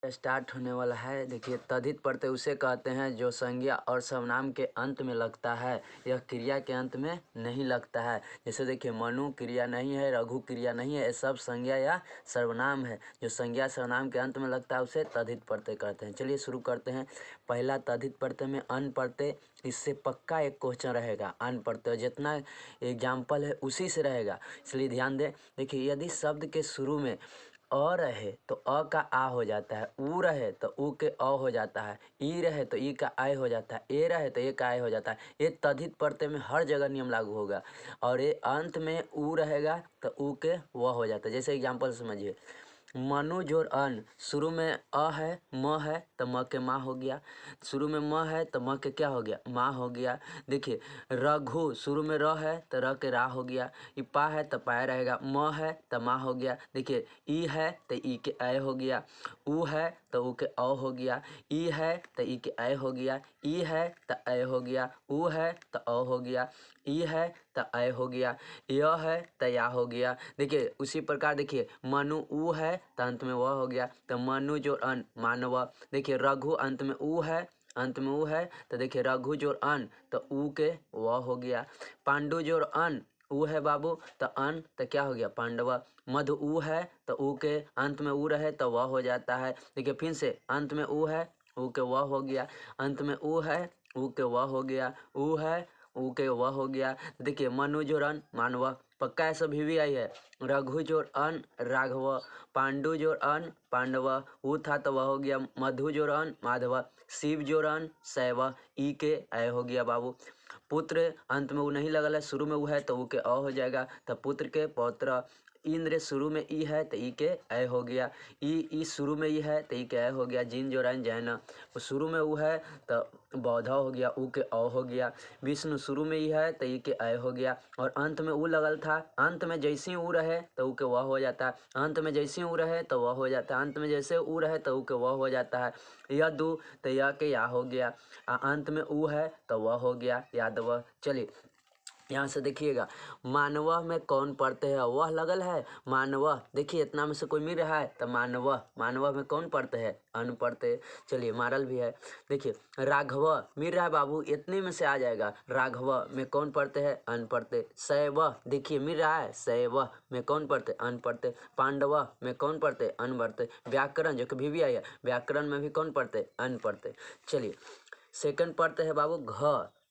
Start होने वाला है। देखिए, तद्धित प्रत्यय उसे कहते हैं जो संज्ञा और सर्वनाम के अंत में लगता है, यह क्रिया के अंत में नहीं लगता है। जैसे देखिए, मनु क्रिया नहीं है, रघु क्रिया नहीं है, ये सब संज्ञा या सर्वनाम है। जो संज्ञा सर्वनाम के अंत में लगता है उसे तद्धित प्रत्यय कहते हैं। चलिए शुरू करते हैं। पहला तद्धित प्रत्यय में अन प्रत्यय, इससे पक्का एक क्वेश्चन रहेगा। अन प्रत्यय जितना एग्जाम्पल है उसी से रहेगा, इसलिए ध्यान दें। देखिए, यदि शब्द के शुरू में अ रहे तो अ का आ हो जाता है, उ रहे तो उ के अ हो जाता है, ई रहे तो ई का आय हो जाता है, ए रहे तो ए का आय हो जाता है। ये तद्धित प्रत्यय में हर जगह नियम लागू होगा। और ये अंत में उ रहेगा तो उ के व हो जाता है। जैसे एग्जाम्पल समझिए, मनु जोड़ अन, शुरू में अ है म है तो म के माँ हो गया, शुरू में म है तो म के क्या हो गया, माँ हो गया। देखिए, रघु शुरू में र है तो र के रा हो गया, ई पा है तो पाया रहेगा, म है तो माँ हो गया। देखिए, ई है तो ई के ऐ हो गया, उ है तो उ के अ हो गया, ई है तो ई के ऐ हो गया, ई है तो ऐ हो गया, उ है तो अ हो गया, ई है तो ऐ हो गया, य है तो या हो गया। देखिए, उसी प्रकार देखिए, मनु उ है तो अंत में वह हो गया, तो मनु जो अन मानव। देखिए, रघु अंत में उ है, अंत में उ है तो देखिए रघु जोड़ अन तो उ के व हो गया। पांडु जोड़ अन, उ है बाबू तो अन तो क्या हो गया, पांडव। मधु उ है तो उ के अंत में उ रहे तो वह हो जाता है। देखिए, फिर से अंत में उ है, उ के वह हो गया, अंत में उ है, उ के वह हो गया, उ है, उ के वह हो गया। देखिए, मनु जोड़ अन मानव, पक्का ऐसा भी आई है। रघु जोड़ अन राघव, पांडु जोड़ अन पांडव, उ था तो वह हो गया, मधु जोड़ अन माधव, शिव जोड़ अन शैव, ई के ऐ हो गया बाबू। पुत्र अंत में उ नहीं लगल है, शुरू में उ है तो उ के अ हो जाएगा, तो पुत्र के पौत्र। इंद्र शुरू में ई है तो ई के ऐ हो गया, ई शुरू में ई है तो ई के ऐ हो गया। जिन जोड़ाइन जैन, शुरू में उ है तो बौद्ध हो गया, उ के अ हो गया। विष्णु शुरू में ई है तो ई के ऐ हो गया, और अंत में उ लगल था, अंत में जैसे ही उ रहे तो उ के वह हो जाता है, अंत में जैसे ही उ रहे तो वह हो जाता है, अंत में जैसे उ रहे तो उ के वह हो जाता है। यदु तो य के या हो गया, अंत में उ है तो वह हो गया, यादव। चलिए यहाँ से देखिएगा, मानव में कौन पढ़ते हैं, वह लगल है मानव। देखिए, इतना में से कोई मिल रहा है तो मानव, मानव में कौन पढ़ते हैं, अन पढ़ते। चलिए, मारल भी है। देखिए, राघव मिल रहा है बाबू, इतने में से आ जाएगा। राघव में कौन पढ़ते हैं, अन पढ़ते। शैव देखिए मिल रहा है, शैव में कौन पढ़ते, अन पढ़ते। पांडव में कौन पढ़ते, अन पढ़ते। व्याकरण जो कभी भी आई है, व्याकरण में भी कौन पढ़ते, अन पढ़ते। चलिए, सेकंड पढ़ते हैं बाबू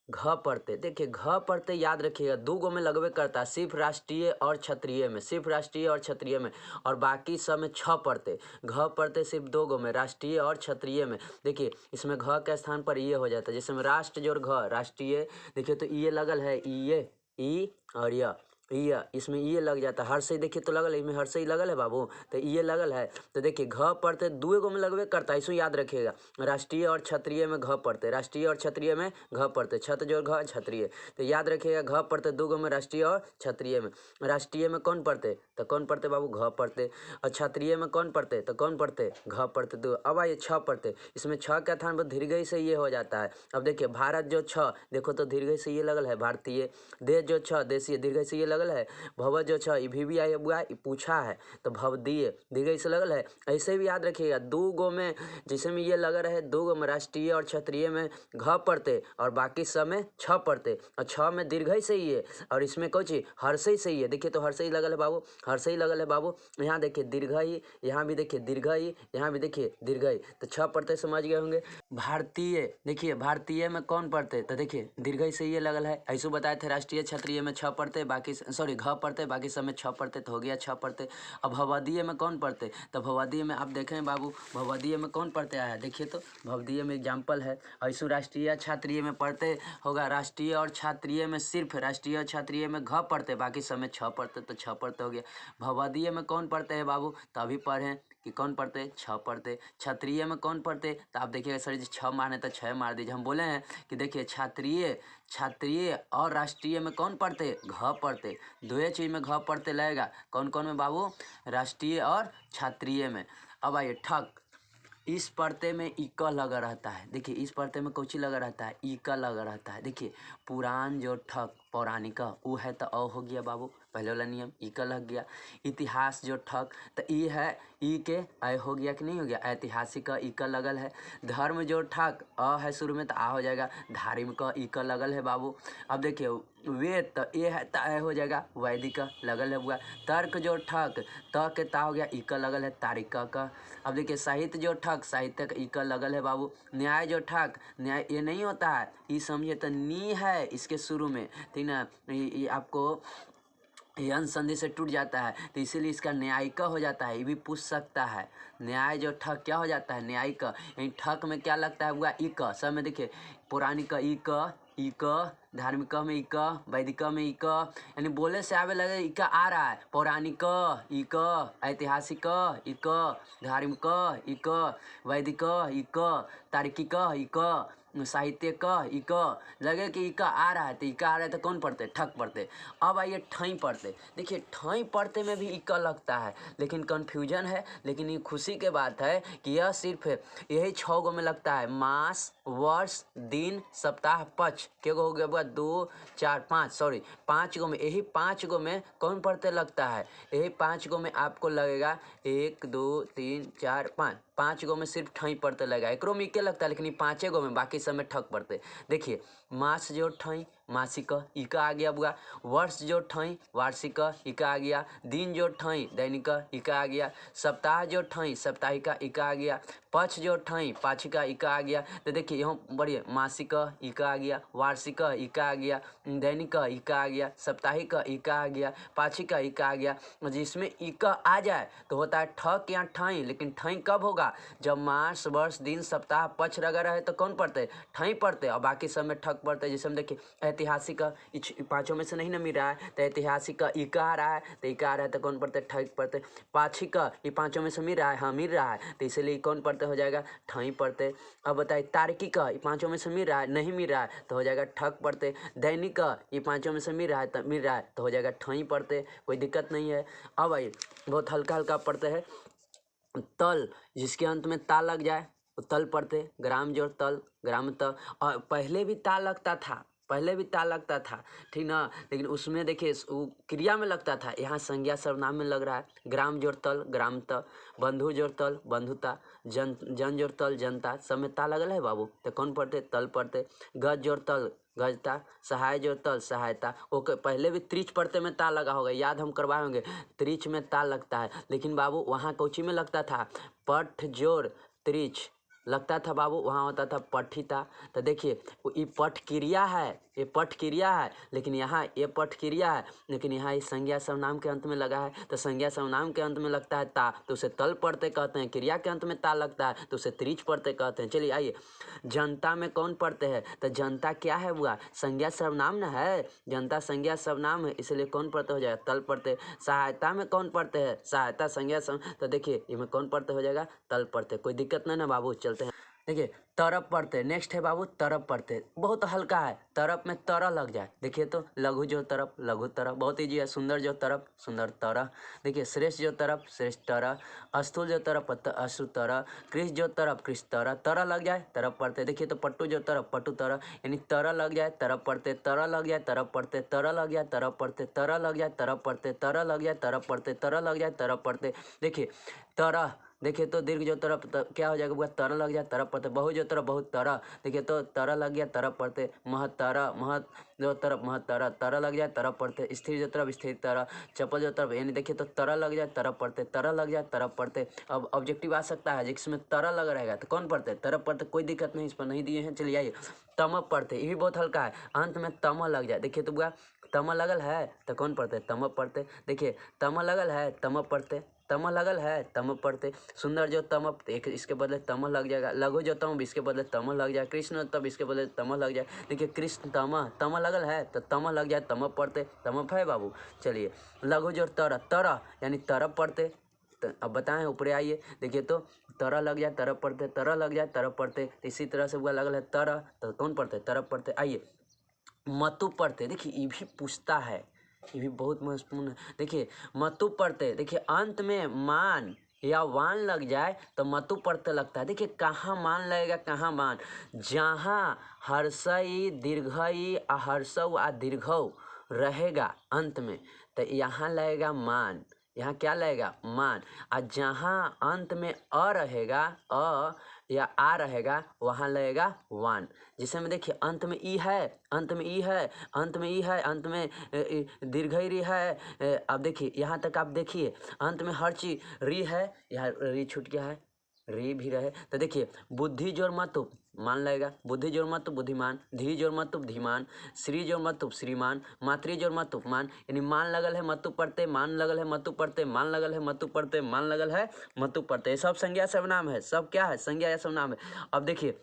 घ पढ़ते। देखिए, घ पढ़ते याद रखिएगा, दो गो में लगवे करता है, सिर्फ राष्ट्रीय और क्षत्रिय में, सिर्फ राष्ट्रीय और क्षत्रिय में, और बाकी सब में छ पढ़ते। घ पढ़ते सिर्फ दो गो में, राष्ट्रीय और क्षत्रिय में। देखिए, इसमें घ के स्थान पर ये हो जाता है, जैसे में राष्ट्र जोड़ घ राष्ट्रीय। देखिए, तो ये लगल है, ये ई और ये इसमें ये लग जाता है। हर से देखिए तो लगल है, इसमें हर से ही लगल है बाबू, तो ये लगल है। तो देखिए, घ पढ़ते दुए गो में लगवे करता है, इसको याद रखिएगा। राष्ट्रीय और क्षत्रिय में घ पढ़ते, राष्ट्रीय और क्षत्रिय में घ पढ़ते, छत जोड़ घ क्षत्रिय। तो याद रखिएगा, घ पढ़ते दो गो में, राष्ट्रीय और क्षत्रिय में। राष्ट्रीय में कौन पढ़ते तो कौन पढ़ते बाबू, घ पढ़ते। और क्षत्रिय में कौन पढ़ते तो कौन पढ़ते, घ पढ़ते दो। अब आइए छ पढ़ते, इसमें छ का स्थान पर दीर्घई से ये हो जाता है। अब देखिए, भारत जो छ देखो तो दीर्घई से ये लगल है, भारतीय। देश जो छ देशीय, दीर्घई से ये लगल है। भव जो छ भी आई बुआ पूछा है तो भवदीय, दीर्घई से लगल है। ऐसे भी याद रखिएगा, दो गो में जिसे में ये लगा रहे, दो गो में राष्ट्रीय और क्षत्रिय में घ पढ़ते, और बाकी सब में छ पढ़ते, और छ में दीर्घई से ही है, और इसमें कोची हर्षई से ही है। देखिए, तो हर्षई लगल है बाबू, हर्षई लगल है बाबू। यहाँ देखिए दीर्घई, यहाँ भी देखिए दीर्घई, यहाँ भी देखिए दीर्घई, तो छ पढ़ते समझ गए होंगे। भारतीय, देखिए भारतीय में कौन पढ़ते तो देखिए दीर्घई से ये लगल है। ऐसे बताए थे, राष्ट्रीय क्षत्रिय में छ पढ़ते, बाकी सॉरी घ पढ़ते, बाकी सब में छ पढ़ते, तो हो गया छ पढ़ते। अब भवदीय में कौन पढ़ते तो भवदीय में आप देखें बाबू, भवदीय में कौन पढ़ते आया है, देखिए तो भवदीय में एग्जाम्पल है। ऐसे राष्ट्रीय क्षत्रिय में पढ़ते होगा, राष्ट्रीय और क्षत्रिय में सिर्फ राष्ट्रीय और क्षत्रिय में घ पढ़ते, बाकी सब में छ पढ़ते, तो छ पढ़ते हो गया। भवदीय में कौन पढ़ते हैं बाबू, तो अभी पढ़ें कि कौन पढ़ते, छ पढ़ते। क्षत्रिय में कौन पढ़ते तो आप देखिएगा सर जी, छ मारने तो छ मार दीजिए। हम बोले हैं कि देखिए, क्षत्रिय और राष्ट्रीय में कौन पढ़ते, घ पढ़ते। दो चीज में घ पढ़ते लगेगा, कौन कौन में बाबू, राष्ट्रीय और क्षत्रिय में। अब आइए ठक, इस पढ़ते में इक लगा रहता है। देखिए, इस पढ़ते में कौची लगा रहता है, इक लगा रहता है। देखिए, पुराण जो ठक, पौराणिक ऊ है तो अ हो गया बाबू, पहले वाला नियम ई का लग गया। इतिहास जो ठग तो ई है, ई के अ हो गया कि नहीं हो गया, ऐतिहासिक का ई का लगल है। धर्म जो ठग अ है शुरू में तो आ हो जाएगा, धार्मिक का ई का लगल है बाबू। अब देखिए वेद तो ए है तो अ हो जाएगा, वैदिक का लगल है हुआ। तर्क जो ठग त के ता हो गया, ई का लगल है, तारिक का। अब देखिए साहित्य जो ठग साहित्य का ई का लगल है बाबू। न्याय जो ठग न्याय ये नहीं होता है, ई समझिए तो नी है इसके शुरू में, ठीक ना, ये आपको यन संधि से टूट जाता है तो इसीलिए इसका न्यायिक हो जाता है, ये भी पूछ सकता है। न्याय जो ठग क्या हो जाता है, न्यायिक। यही ठग में क्या लगता है हुआ, इक। सब में देखिए पौराणिक इक, धार्मिक में इक, वैदिक में इक, यानी बोले से आवे लगे इका आ रहा है। पौराणिक इक, ऐतिहासिक इक, धार्मिक इक, वैदिक इक, तार्किक इक, साहित्य का इक, लगे कि इका आ रहा है तो इका आ रहा है तो कौन पढ़ते, ठग पढ़ते। अब आइए ठई पढ़ते, देखिए ठई पढ़ते में भी इका लगता है, लेकिन कन्फ्यूजन है। लेकिन ये खुशी के बात है कि यह सिर्फ यही 6 गो में लगता है, मास, वर्ष, दिन, सप्ताह, पक्ष। के गो हो गया बुआ, 2 4 5, सॉरी 5 गो में, यही 5 गो में कौन पढ़ते लगता है, यही 5 गो में आपको लगेगा 1 2 3 4 5, 5 गो में सिर्फ ठई पढ़ते लगेगा। एकरो में इके लगता है, लेकिन ये 5 गो में, बाकी सब में ठग पढ़ते। देखिए मास जो ठई मासिक इका आ गया बुआ, वर्ष जो ठई वार्षिक इका आ गया, दिन जो ठई दैनिक इका आ गया, सप्ताह जो ठई साप्ताहिक इका आ गया, पक्ष जो ठई पाक्षिक इका आ गया। तो देखिए यहाँ बढ़िए मासिक इका आ गया, वार्षिक इका आ गया, दैनिक इका आ गया, साप्ताहिक इका आ गया, पाक्षिक इका आ गया। जिसमें इका आ जाए तो होता है ठग या ठई, लेकिन ठई कब होगा, जब मास वर्ष दिन सप्ताह पक्ष लगा रहे तो कौन पढ़ते, ठई पढ़ते, और बाकी सब में ठग पढ़ते। जैसे हम देखिए ऐतिहासिक 5 में से नहीं ना मिल रहा है तो ऐतिहासिक इका आ रहा है, तो इका आ रहा है तो कौन पढ़ते, ठग पढ़ते। पाक्षिक ये 5 में से मिल रहा है, हाँ मिल रहा है, तो इसलिए कौन पढ़ते हो जाएगा, ठई पढ़ते। अब बताइए तार्किक ये 5 में से मिल रहा है, नहीं मिल रहा है तो हो जाएगा ठग पढ़ते। दैनिक ये 5 में से मिल रहा है तो हो जाएगा ठई पढ़ते, कोई दिक्कत नहीं है। अब आइए बहुत हल्का हल्का पढ़ते हैं। तल जिसके अंत में ता लग जाए तो तल पढ़ते, ग्राम जोड़ तल ग्राम त, और पहले भी ता लगता था, पहले भी ता लगता था, ठीक ना, लेकिन उसमें देखिए वो क्रिया में लगता था, यहाँ संज्ञा सर्वनाम में लग रहा है। ग्राम जोड़ तल ग्राम त, बंधु जोड़ तल बंधुता, जन जोड़ तल जनता, सब में ता लगल है बाबू, तो कौन पढ़ते, तल पढ़ते। गज जोड़ तल गजता, सहाय जोड़ तल सहायता। ओके पहले भी त्रिच पढ़ते में ता लगा होगा, याद हम करवाए होंगे, त्रिच में ता लगता है, लेकिन बाबू वहाँ कोची में लगता था, पठ जोड़ त्रिच लगता था बाबू, वहाँ होता था पठिता। तो देखिए ये पठ क्रिया है, ये पठ क्रिया है, लेकिन यहाँ ये पठ क्रिया है, लेकिन यहाँ ये संज्ञा सर्वनाम के अंत में लगा है, तो संज्ञा सर्वनाम के अंत में लगता है ता, तो उसे तल पढ़ते कहते हैं। क्रिया के अंत में ता लगता है तो उसे त्रिच पढ़ते कहते हैं। चलिए आइए जनता में कौन पढ़ते हैं, तो जनता क्या है हुआ, संज्ञा सर्वनाम न है, जनता संज्ञा सर्वनाम है, इसलिए कौन पढ़ते हो जाएगा, तल पढ़ते। सहायता में कौन पढ़ते हैं, सहायता संज्ञा तो देखिए इसमें कौन पढ़ते हो जाएगा, तल पढ़ते। कोई दिक्कत नहीं ना बाबू, चलते हैं। देखिए तरफ पढ़ते, नेक्स्ट है बाबू तरफ पढ़ते, बहुत हल्का है, तरफ में तरह लग जाए, देखिए तो लघु जो तरफ लघु तरह, बहुत ईजी है। सुंदर जो तरफ सुंदर तरह, देखिए श्रेष्ठ जो तरफ श्रेष्ठ तरह, अस्तुल जो तरफ अस्तु तरह, कृष्ण जो तरफ कृष्ण तरह, तरह लग जाए तरफ पढ़ते। देखिए तो पट्टू जो तरफ पट्टू तरह, यानी तरह लग जाए तरफ पढ़ते, तरह लग जाए तरफ पढ़ते, तरह लग जाए तरफ पढ़ते, तरह लग जाए तरफ पढ़ते, तरह लग जाए तरफ पढ़ते, तरह लग जाए तरफ पढ़ते। देखिए तरह, देखिए तो दीर्घ जो तरफ क्या हो जाएगा, तरह लग जाए तरफ पढ़ते। बहु जो तरफ बहुत तरह, देखिए तो तरह लग गया तरफ पढ़ते। महत तरह महत जो तरफ महत तरह, तरह लग जाए तरफ पढ़ते। स्थिर जो तरफ स्थिर तरह, चप्पल जो तरफ, यानी देखिए तो तरह लग जाए तरफ पढ़ते, तरह लग जाए तरफ पढ़ते। अब ऑब्जेक्टिव आ सकता है जिसमें तरह लग रहेगा तो कौन पढ़ते, तरफ पढ़ते, कोई दिक्कत नहीं, इस पर नहीं दिए हैं। चलिए आइए तम पढ़ते, ये भी बहुत हल्का है, अंत में तम लग जाए, देखिए तो बुआ तम लगल है तो कौन पढ़ते, तम पढ़ते। देखिए तम लगल है तम पढ़ते, तम लगल है तम पढ़ते। सुंदर जो तम, एक इसके बदले तम लग जाएगा। लघु जो तम, इसके बदले तम लग जाए। कृष्ण तब, इसके बदले तम लग जाए। देखिए कृष्ण तम लगल है तो तम लग जाए, तम पढ़ते, तम है बाबू। चलिए लघु जो तरह, तरह यानी तरफ पढ़ते। अब बताएं ऊपरे आइए, देखिए तो तरह लग जाए तरफ पढ़ते, तरह लग जाए तरफ पढ़ते। इसी तरह से हुआ लगल है तरह, तो कौन पढ़ते, तरफ पढ़ते। आइए मतु पढ़ते, देखिए ये भी पूछता है, ये भी बहुत महत्वपूर्ण है। देखिए मतु पढ़ते, देखिए अंत में मान या वान लग जाए तो मतु प्रत्यय लगता है। देखिए कहाँ मान लगेगा, कहाँ मान, जहाँ हर्षई दीर्घई हर्षऊ आ दीर्घऊ रहेगा अंत में तो यहाँ लगेगा मान, यहाँ क्या लगेगा मान। और जहाँ अंत में अ रहेगा, अ या आ रहेगा, वहाँ लगेगा वान। जिसे में देखिए अंत में ई है, अंत में ई है, अंत में ई है, अंत में दीर्घई री है। अब देखिए यहाँ तक आप देखिए अंत में हर चीज री है, यहाँ री छूट गया है, री भी रहे तो देखिए बुद्धि जोर मतुप मान लगेगा, बुद्धि जोर मतुप बुद्धिमान, धी जोर मतुप धीमान, श्री जोर मतुप श्रीमान, मातृ जोर मतुप मान। यानी मान लगल है मतुप पढ़ते, मान लगल है मतुप पढ़ते, मान लगल है मतुप पढ़ते, मान लगल है मतुप पढ़ते। सब संज्ञा सर्वनाम है, सब क्या है संज्ञा या सर्वनाम है। अब देखिए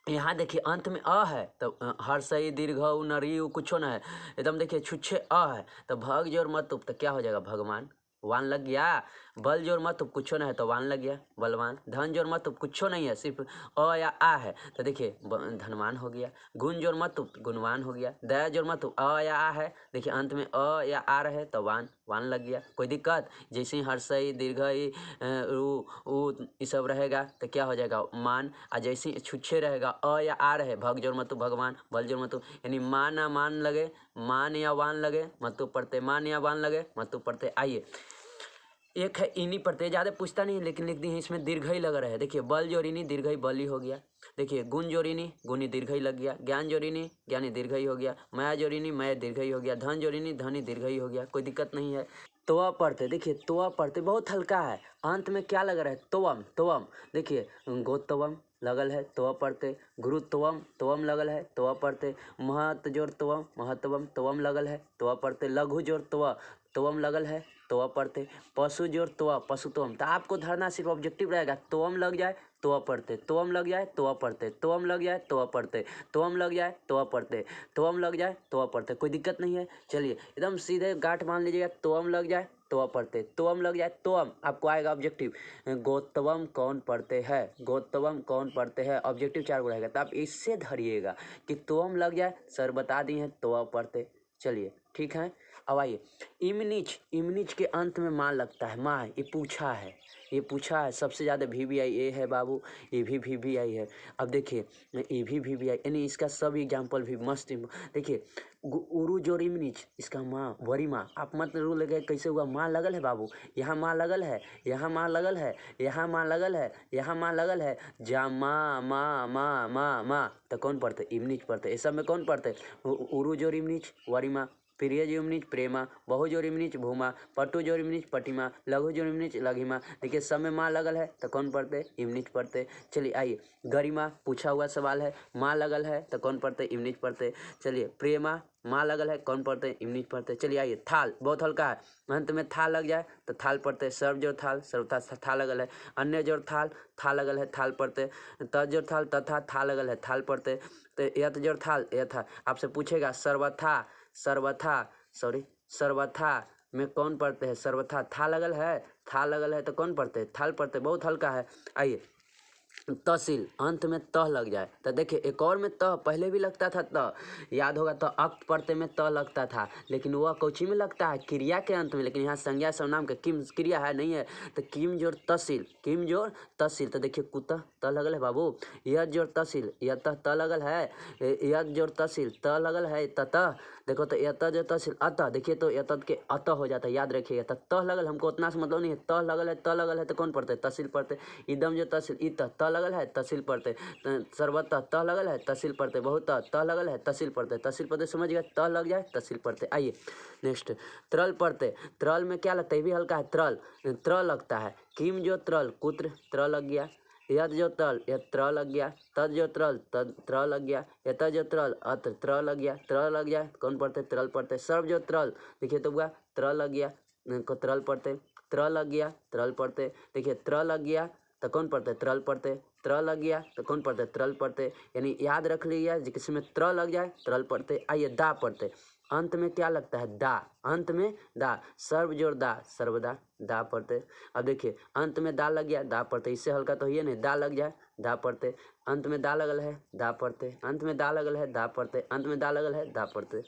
यहाँ देखिए अंत में अ है तो हर्षई दीर्घऊ नरियु कुछ ना है, एकदम देखिए छुच्छे अ है तो भग जोर मतुप तो क्या हो जाएगा भगवान, वान लग गया। बल जोर मतुप कुछ ना है तो वान लग गया बलवान। धन जोर मतुप कुछ नहीं है, सिर्फ अ या आ है तो देखिए धनवान हो गया। गुण जोर मतुप गुणवान हो गया। दया जोर मतुप अ या आ है, देखिए अंत में अ या आ रहे तो वान, वान लग गया। कोई दिक्कत, जैसे ही हर्षई दीर्घई उ ये सब रहेगा तो क्या हो जाएगा मान। और जैसे ही छुच्छे रहेगा अ या आ रहे, भग जोर मतुप भगवान, बल जोर मतुप, यानी मान या मान लगे, मान या वान लगे मतुप पढ़ते, मान या वान लगे मतुप पढ़ते। आइए एक है इनी प्रत्यय, ज़्यादा पूछता नहीं लेकिन लिख दी है इसमें दीर्घई लगा रहे। देखिए बल जोड़िनी दीर्घई बली हो गया। देखिए गुण जोड़िनी गुणी दीर्घई लग गया। ज्ञान जोड़िनी ज्ञानी दीर्घई हो गया। माया जोड़िनी माया दीर्घई हो गया। धन जोड़िनी धनी दीर्घई हो गया, कोई दिक्कत नहीं है। तोआ पढ़ते, देखिए तोआ पढ़ते बहुत हल्का है, अंत में क्या लग रहा है तोवम, तोवम देखिए गोतवम लगल है तोआ पढ़ते, गुरुत्वम तोवम लगल है तोआ पढ़ते, महत जोर तोवम महत्वम तोवम लगल है तोआ पढ़ते, लघु जोर तोआ तोवम लगल है तोआ पढ़ते, पशु जोर तोआ पशुत्वम। तो आपको धरना सिर्फ ऑब्जेक्टिव रहेगा, तोवम लग जाए तोआ पढ़ते, तोवम लग जाए तोआ पढ़ते, तोवम लग जाए तोआ पढ़ते, तोवम लग जाए तोआ पढ़ते, तोवम लग जाए तोआ पढ़ते, कोई दिक्कत नहीं है। चलिए एकदम सीधे गांठ मान लीजिएगा, तोवम लग जाए तोआ पढ़ते, तोवम लग जाए तोवम, आपको आएगा ऑब्जेक्टिव। गोतवम कौन पढ़ते हैं, गोतवम कौन पढ़ते हैं, ऑब्जेक्टिव 4 गो रहेगा। तो आप इससे धरिएगा कि तोवम लग जाए, सर बता दिए हैं तोआ पढ़ते। चलिए ठीक है, अब आइए इमनिच, इमनिच के अंत में मान लगता है, माँ ये पूछा है, ये पूछा है सबसे ज़्यादा VVI ए है बाबू, ये भी VVI है। अब देखिए ये भी VVI, यानी इसका सब एग्जाम्पल भी मस्त। देखिए उरु जोर इमनिच, इसका माँ वरी माँ, आप मत रूल लगे कैसे हुआ, माँ लगल है बाबू, यहाँ माँ लगल है, यहाँ माँ लगल है, यहाँ माँ लगल है, यहाँ माँ लगल है, जा माँ माँ माँ माँ माँ तो कौन पढ़ते इमनिच पढ़ते। इस सब में कौन पढ़ते उरु जोर इमनिच वरी माँ, प्रिय जोरिमनिच प्रेमा, बहु जोरिमनिच भूमा, पटु जोरिमनिच पटिमा, लघु जोरिमनिच लघिमा। देखिए सब में माँ लगल है तो कौन पढ़ते इमनिच पढ़ते। चलिए आइए गरिमा पूछा हुआ सवाल है, माँ लगल है तो कौन पढ़ते इमनिच पढ़ते। चलिए प्रेमा माँ लगल है कौन पढ़ते इमनिच पढ़ते। चलिए आइए थाल बहुत हल्का है, अंत में था लग जाए तो थाल पढ़ते, सर्व जोर थाल सर्वथा था लगल है, अन्य जोर थाल था लगल है थाल पढ़ते, त जोर थाल तथा था लगल है थाल पढ़ते, तो यथ जोर थाल यथा। आपसे पूछेगा सर्वथा, सर्वथा सॉरी सर्वथा में कौन पढ़ते हैं, सर्वथा था लगल है, था लगल है तो कौन पढ़ते थाल पढ़ते, बहुत हल्का है। आइए तहसील अंत में तह लग जाए तो देखिए एक और में तह पहले भी लगता था, तह याद होगा तो अक्त पढ़ते में तह लगता था, लेकिन वह कौची में लगता है क्रिया के अंत में, लेकिन यहाँ संज्ञा सर्वनाम का किम क्रिया है नहीं है तो किम जोर तहसील, किम जोर तहसील। तो देखिए कुतः त लगल है बाबू, यह जोर तहसील यतः त लगल है, यह जोर तहसील त लगल है ततः। देखो तो यतः जो तहसील अतः, देखिए तो यतः के अतः हो जाता है, याद रखिएगा। तो तह लगल हमको उतना से मतलब नहीं है, तह लगल है त लगल है तो कौन पढ़ते तहसील पढ़ते। इदम जो तहसील इत त लगल है तहसील पढ़ते, सर्वतः तह लगल है तहसील पढ़ते, बहुत तह लगल है तहसील पढ़ते, तहसील पढ़ते समझ गए, तह लग जाए तहसील पढ़ते। आइए नेक्स्ट त्रल पढ़ते, त्रल में क्या लगता है, ये भी हल्का है, त्रल त्र लगता है, किम जो त्रल कुत्र त्र लग गया, यद जो त्रल यद त्र लग गया, तद जो त्रल तद त्र लग गया, यत जो त्रल अत्र त्र लग गया, त्र लग गया कौन पढ़ते त्रल पढ़ते। सर्व जो त्रल देखिए तो हुआ त्र लग गया को त्रल पढ़ते, त्र लग गया त्रल पढ़ते, देखिए त्र लग गया तो कौन पढ़ते त्रल पढ़ते, त्र लग गया तो कौन पढ़ते त्रल पढ़ते, यानी याद रख लीजिए जिसमें त्र लग जाए त्रल पढ़ते। आइए दा पढ़ते, अंत में क्या लगता है दा, अंत में दा, सर्व जोर दा सर्वदा दा पढ़ते। अब देखिए अंत में दा लग गया दा पढ़ते, इससे हल्का तो ये नहीं, दा लग जाए दा पढ़ते, अंत में दा लगल है दा पढ़ते, अंत में दा लगल है दा पढ़ते, अंत में दा लगल है दा पढ़ते।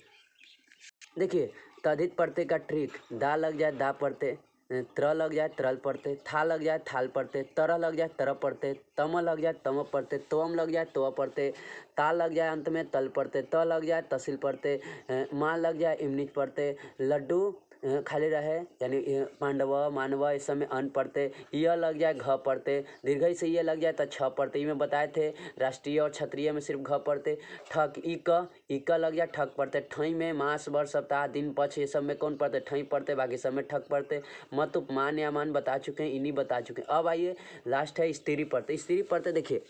देखिए तद्धित पढ़ते का ट्रिक, दा लग जाए दा पढ़ते, त्र लग जाए त्रल पढ़ते, था लग जाए थाल पढ़ते, तरह लग जाए तरह पढ़ते, तम लग जाए तम पढ़ते, तोम लग जाए तो पढ़ते, ता लग जाए अंत में तल पढ़ते, त लग जाए तहसील पढ़ते, माँ लग जाए इमनिच पढ़ते, लड्डू खाली रहे यानी पांडव मानव इस समय अन पढ़ते, यह लग जाए घ पढ़ते, दीर्घई से ये लग जाए तो छ पढ़ते। ये में बताए थे राष्ट्रीय और क्षत्रिय में सिर्फ घ पढ़ते। ठक इक लग जाए ठक पढ़ते, ठई में मास वर्ष सप्ताह दिन पक्ष ये सब में कौन पढ़ते ठई पढ़ते, बाकी सब में ठक पढ़ते। मत उपमान या मान बता चुके हैं, इन्हीं बता चुके हैं। अब आइए लास्ट है स्त्री पढ़ते। स्त्री पढ़ते देखिए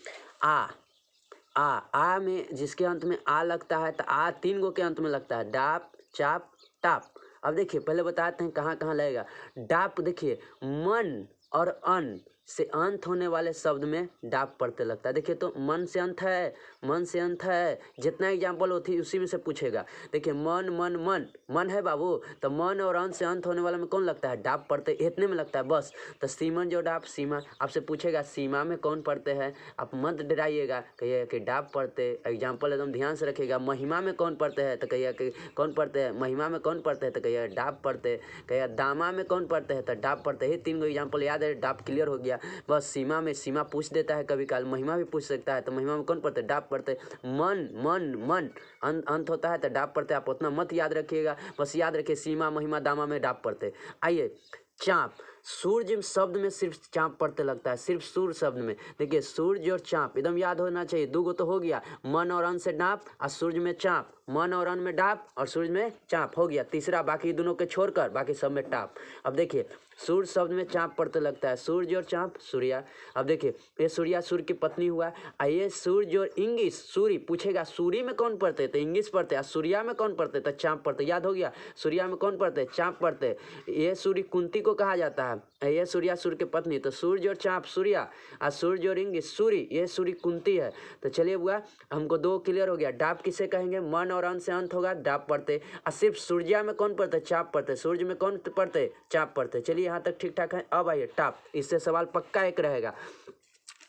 आ में जिसके अंत में आ लगता है तो आ 3 गो के अंत में लगता है, डाप चाप टाप। अब देखिए पहले बताते हैं कहाँ कहाँ लगेगा। डाप देखिए मन और अन से अंत होने वाले शब्द में डाप पढ़ते लगता है। देखिए तो मन से अंत है, मन से अंत है, जितना एग्जाम्पल होती है उसी में से पूछेगा। देखिए मन मन मन मन है बाबू, तो मन और अंत से अंत होने वाला में कौन लगता है डाप पढ़ते, इतने में लगता है बस। तो सीमन जो डाप सीमा, आपसे पूछेगा सीमा में कौन पढ़ते हैं, आप मत डराइएगा, कहिएगा कि डाप पढ़ते। एग्जाम्पल एकदम ध्यान से रखिएगा। महिमा में कौन पढ़ते हैं तो कहिएगा कि कौन पढ़ते हैं, महिमा में कौन पढ़ते हैं तो कहिएगा डाप पढ़ते। कहिएगा दामा में कौन पढ़ते हैं तो डाप पढ़ते। ही 3 गो एग्जाम्पल याद है, डाप क्लियर हो गया। बस सीमा में सीमा पूछ देता है कभी काल, महिमा भी पूछ सकता है, तो महिमा में कौन पढ़ते डाप पढ़ते। मन मन मन अंत होता है तो डाप पढ़ते। आप उतना मत याद रखिएगा, बस याद रखिए सीमा महिमा दामा में डाप पढ़ते। आइए चाँप, सूर्य शब्द में सिर्फ चाँप पढ़ते लगता है, सिर्फ सूर्य शब्द में। देखिए सूर्य और चाँप एकदम याद होना चाहिए। 2 गो तो हो गया, मन और अन से डाप और सूर्य में चाँप, मन और अन में डाप और सूर्य में चाँप हो गया। तीसरा बाकी दोनों के छोड़कर बाकी सब में टाप। अब देखिए सूर्य शब्द में चाँप पढ़ते लगता है, सूर्य और चाँप सूर्या। अब देखिए ये सूर्या सूर्य की पत्नी हुआ, और ये सूर्य और इंगिस सूर्य पूछेगा सूर्य में कौन पढ़ते तो इंगिस पढ़ते, और सूर्या में कौन पढ़ते तो चाँप पढ़ते। याद हो गया, सूर्या में कौन पढ़ते चाँप पढ़ते। ये सूर्य कुंती को कहा जाता है, ये सूर्या सूर्य की पत्नी, तो सूर्य और चाँप सूर्या, और सूर्य और इंगिस सूर्य, ये सूर्य कुंती है। तो चलिए बुआ हमको 2 क्लियर हो गया। डाप किसे कहेंगे, मन और अंत से अंत होगा डाप पढ़ते, और सिर्फ सूर्या में कौन पढ़ते चाँप पढ़ते, सूर्य में कौन पढ़ते चाँप पढ़ते। चलिए यहाँ तक ठीक ठाक है। अब आइए टाप, इससे सवाल पक्का एक रहेगा।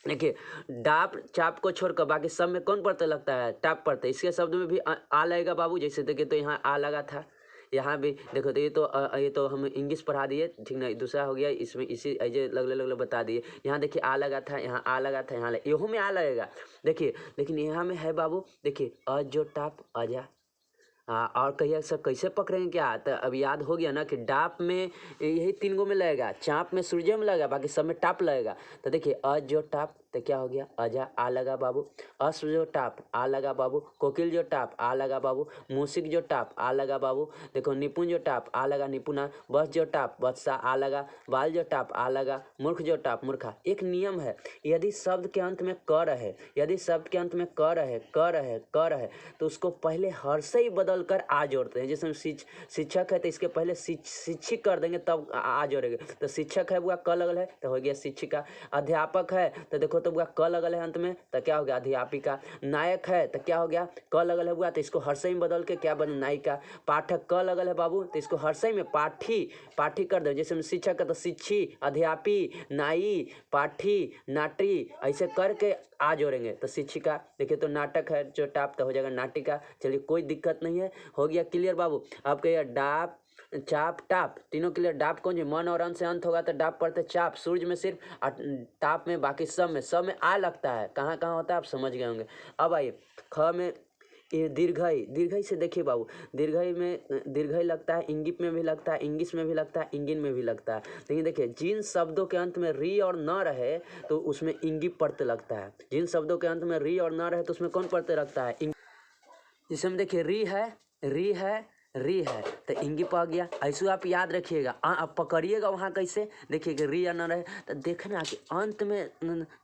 देखिए डाप चाप को छोड़कर बाकी सब में कौन पढ़ते लगता है टाप पढ़ते। इसके शब्द में भी आ लगेगा बाबू। जैसे देखिए तो यहाँ आ लगा था, यहाँ भी देखो तो ये तो हम इंग्लिश पढ़ा दिए, ठीक नहीं, दूसरा हो गया इसमें, इसी ऐसे लगले बता दिए। यहाँ देखिए आ लगा था, यहाँ आ लगा था, यहाँ यहू में आ लगेगा। देखिए लेकिन यहाँ में है बाबू, देखिए जो टाप अजा। हाँ, और कहिए सर कैसे पकड़ेंगे क्या, तो अब याद हो गया ना कि डाप में यही 3 गो में लगेगा, चाँप में सूर्य में लगेगा, बाकी सब में टाप लगेगा। तो देखिए जो टाप तो क्या हो गया अजा आ लगा बाबू, अस जो टाप आ लगा बाबू, कोकिल जो टाप आ लगा बाबू, मूसिक जो टाप आ लगा बाबू, देखो निपुण जो टाप आ लगा निपुणा, बस जो टाप बत्सा आ लगा, बाल जो टाप आ लगा, मूर्ख जो टाप मूर्खा। एक नियम है, यदि शब्द के अंत में कर है, यदि शब्द के अंत में कर है तो उसको पहले हर्ष ही बदल कर आ जोड़ते हैं। जैसे शिक्षक है तो इसके पहले शिक्षिक कर देंगे तब आ जोड़ेंगे। तो शिक्षक है वो क लगल है तो हो गया शिक्षिका। अध्यापक है तो देखो तो वो क लगल है अंत में तो क्या हो गया अध्यापिका। नायक है तो क्या हो गया क लगल है हुआ तो इसको हर्ष ही बदल के क्या बने नायिका। पाठक क लगल है बाबू तो इसको हर्ष ही में पाठी कर दो। जैसे शिक्षक है तो शिक्षी, अध्यापी, नाई, पाठी, नाटी, ऐसे करके आ जोड़ेंगे तो शिक्षिका। देखिए तो नाटक है जो टाप तो हो जाएगा नाटिका। चलिए कोई दिक्कत नहीं है, हो गया क्लियर बाबू। अब कहिए डाप चाप टाप तीनों क्लियर। डाप कौन जी मन और अंत से अंत होगा तो डाप पढ़ते चाप। सूर्य में सिर्फ, टाप में बाकी सब में आ लगता है। कहाँ कहाँ होता है आप समझ गए होंगे। अब आइए ख में ये दीर्घई से देखिए बाबू, दीर्घई में दीर्घई लगता है, इंगित में भी लगता है, इंगिस में भी लगता है, इंगिन में भी लगता है। लेकिन देखिए जिन शब्दों के अंत में री और न रहे तो उसमें इंगित पढ़ते लगता है। जिन शब्दों के अंत में री और न रहे तो उसमें कौन पढ़ते लगता है जिसमें हम देखिए री है तो इंगी पा गया। ऐसे आप याद रखिएगा। आप पकड़िएगा वहाँ कैसे देखिए कि री या न रहे तो देखना कि अंत में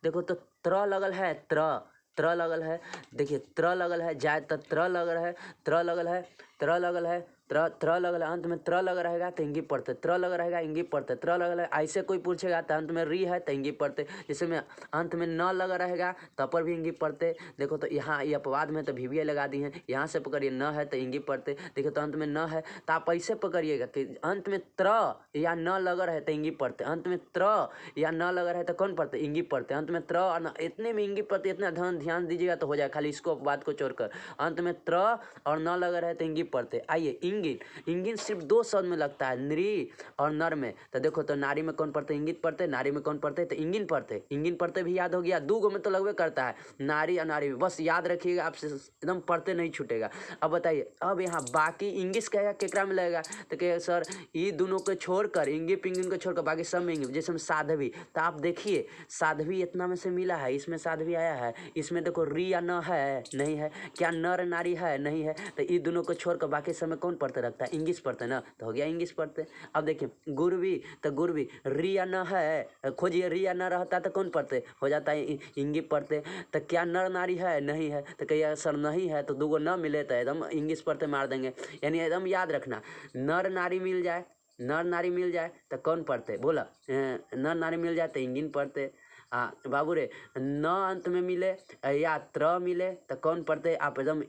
देखो तो त्र लगल है, त्र लगल है। देखिए त्र लगल है जाए तो त्र लगल है, त्र लगल है त्र लगल है, अंत में त्र लग रहेगा तो इंगी पढ़ते, त्र लग रहेगा इंगी पढ़ते, त्र लगल है। ऐसे कोई पूछेगा तो अंत में री है तो इंगी पढ़ते। जैसे में अंत में न लग रहेगा तब पर भी इंगी पढ़ते। देखो तो यहाँ ये अपवाद में तो भी लगा दी है, यहाँ से पकड़िए न है तो इंगी पढ़ते। देखिए तो अंत में न है तो आप ऐसे पकड़िएगा कि अंत में त्र या न लग रहे तो इंगी पढ़ते, अंत में त्र या न लग रहे तो कौन पढ़ते इंगी पढ़ते, अंत में त्र और न, इतने में इंगी पढ़ते। इतना ध्यान दीजिएगा तो हो जाए, खाली इसको बात को छोड़कर। अंत में त्र और न लग रहे तो इंगी पढ़ते। आइए इंगिन। इंगिन सिर्फ 2 शब्द में लगता है, नृ और नर में। तो देखो तो नारी में कौन पढ़ते, इंगित पढ़ते, नारी में कौन पढ़ते तो इंगिन पढ़ते। इंगिन पढ़ते भी याद हो गया, 2 गो में तो लगभग करता है, नारी और नारी में। बस याद रखिएगा, आपसे एकदम पढ़ते नहीं छूटेगा। अब बताइए, अब यहाँ बाकी इंग्लिश क्या केकरा में लगेगा, तो कहेगा सर ये दोनों को छोड़कर, इंगी पिंगिन को छोड़कर बाकी सब में इंगी। जैसे हम साध्वी, तो आप देखिए साध्वी इतना में से मिला है, इसमें साध्वी आया है, इसमें देखो री या न है, नहीं है। क्या नर नारी है, नहीं है। तो ये दोनों को छोड़कर बाकी सब में कौन पढ़ते रखता है, इंग्लिश पढ़ते ना, तो हो गया इंग्लिश पढ़ते। अब देखिए गुरवी, तो गुरवी री या न है, खोजिए री या न रहता तो कौन पढ़ते, हो जाता है इंगी पढ़ते। तो क्या नर नारी है, नहीं है। तो कहिए सर नहीं है, तो 2 गो न मिले तो एकदम इंग्लिश पढ़ते मार देंगे। यानी एकदम याद रखना, नर नारी मिल जाए, नर नारी मिल जाए तो कौन पढ़ते, बोला नर नारी मिल जाए तो इंगिन पढ़ते। बाबू रे, न अंत में मिले या त्र मिले तो कौन पढ़ते, आप एकदम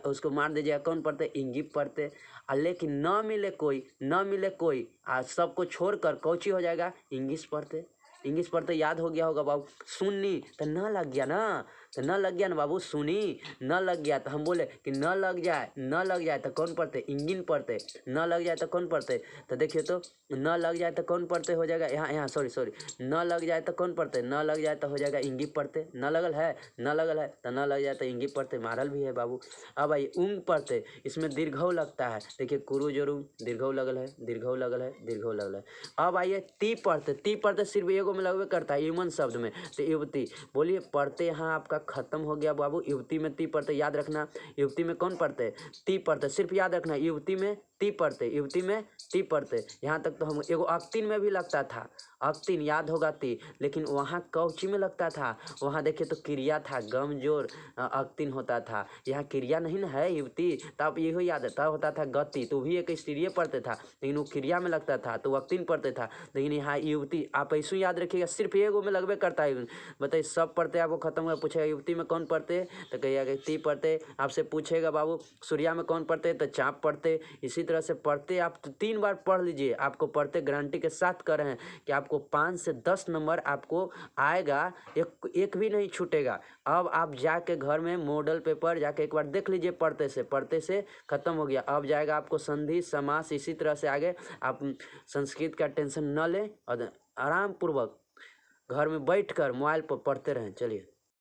उसको मार दीजिएगा, कौन पढ़ते, इंगी पढ़ते। लेकिन न मिले कोई, न मिले कोई, सबको छोड़कर कौची हो जाएगा, इंग्लिश पढ़ते। इंग्लिश पढ़ते याद हो गया होगा बाबू। सुन्नी तो न लग गया ना, तो न लग गया ना बाबू, सुनी न लग गया तो हम बोले कि न लग जाए, न लग जाए तो कौन पढ़ते, इंगिन पढ़ते। न लग जाए तो कौन पढ़ते, तो देखिए तो न लग जाए तो कौन पढ़ते हो जाएगा, यहाँ सॉरी न लग जाए तो कौन पढ़ते, न लग जाए तो हो जाएगा इंगी पढ़ते। न लगल है, न लगल है तो न लग जाए तो इंगी पढ़ते, मारल भी है बाबू। अब आइए ऊंग पढ़ते, इसमें दीर्घऊ लगता है, देखिए कुरु जोरू दीर्घऊ लगल है, दीर्घऊ लगल है, दीर्घऊ लगल है। अब आइए ती पढ़ते, ती पढ़ते सिर्फ एगो में लगभग करता है, ह्यूमन शब्द में, तो युवती। बोलिए पढ़ते, यहाँ आपका खत्म हो गया बाबू। युवती में ती पढ़ते, याद रखना। युवती में कौन पढ़ते, ती पढ़ते, सिर्फ याद रखना, युवती में ती पढ़ते, युवती में ती पढ़ते। यहाँ तक तो हम एगो अक्तिन में भी लगता था, अक्तिन याद होगा ती, लेकिन वहाँ कौची में लगता था, वहाँ देखिए तो क्रिया था, गम जोर अक्तिन होता था। यहाँ क्रिया नहीं ना है युवती, तब यही याद तब होता था गति, तो भी एक स्त्रीय पढ़ते था, लेकिन वो क्रिया में लगता था तो अक्तिन पढ़ते था। लेकिन यहाँ युवती आप ऐसे याद रखिएगा, सिर्फ एगो में लगभग करता है। बताइए सब पढ़ते, आपको खत्म हुआ, पूछेगा युवती में कौन पढ़ते, तो कहिएगा ती पढ़ते। आपसे पूछेगा बाबू सूर्या में कौन पढ़ते, तो चाँप पढ़ते। इसी तरह से पढ़ते आप 3 बार पढ़ लीजिए, आपको पढ़ते गारंटी के साथ कर रहे हैं कि आपको 5 से 10 नंबर आपको आएगा, एक भी नहीं छूटेगा। अब आप जाके घर में मॉडल पेपर जाके एक बार देख लीजिए, पढ़ते से खत्म हो गया। अब जाएगा आपको संधि समास, इसी तरह से आगे। आप संस्कृत का टेंशन न लें और आराम पूर्वक घर में बैठकर मोबाइल पर पढ़ते रहें। चलिए।